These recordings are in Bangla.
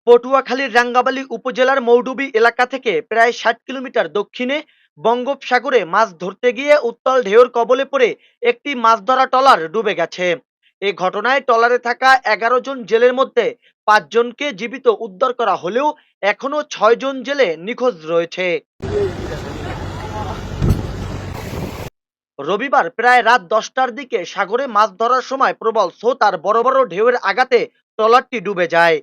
পটুয়াখালীর রাঙ্গাবালী উপজেলার মৌডুবি এলাকা থেকে প্রায় ৬০ কিলোমিটার দক্ষিণে বঙ্গোপসাগরে মাছ ধরতে গিয়ে উত্তাল ঢেউয়ের কবলে পড়ে একটি মাছ ধরা ট্রলার ডুবে গেছে। এ ঘটনায় ট্রলারে থাকা ১১ জন জেলের মধ্যে ৫ জনকে জীবিত উদ্ধার করা হলেও এখনো ৬ জন জেলে নিখোঁজ রয়েছে। রবিবার প্রায় রাত ১০টার দিকে সাগরে মাছ ধরার সময় প্রবল স্রোত আর বড় বড় ঢেউয়ের আঘাতে ট্রলারটি ডুবে যায়।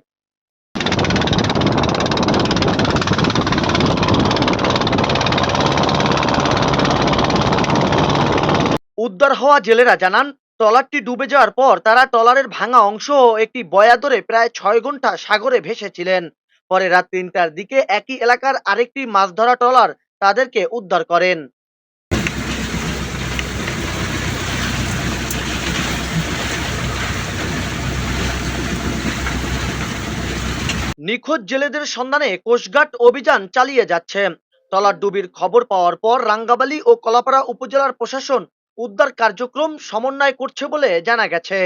উদ্ধার হওয়া জেলেরা জানান, ট্রলারটি ডুবে যাওয়ার পর তারা ট্রলারের ভাঙা অংশ ও একটি বয়া ধরে প্রায় ৬ ঘন্টা সাগরে ভেসেছিলেন। পরে রাত ৩টার দিকে একই এলাকার আরেকটি মাছ ধরা ট্রলার তাদেরকে উদ্ধার করেন। নিখোঁজ জেলেদের সন্ধানে কোস্টগার্ড অভিযান চালিয়ে যাচ্ছে। ট্রলার ডুবির খবর পাওয়ার পর রাঙ্গাবালী ও কলাপাড়া উপজেলার প্রশাসন উদ্ধার কার্যক্রম সমন্বয় করছে বলে জানা গেছে।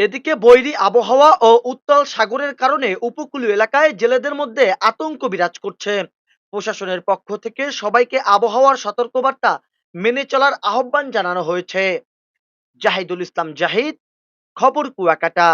এদিকে বৈরী আবহাওয়া ও উত্তাল সাগরের কারণে উপকূলীয় এলাকায় জেলেদের মধ্যে আতঙ্ক বিরাজ করছে। প্রশাসনের পক্ষ থেকে সবাইকে আবহাওয়ার সতর্কবার্তা মেনে চলার আহ্বান জানানো হয়েছে। জাহিদুল ইসলাম জাহিদ, খবর কুয়াকাটা।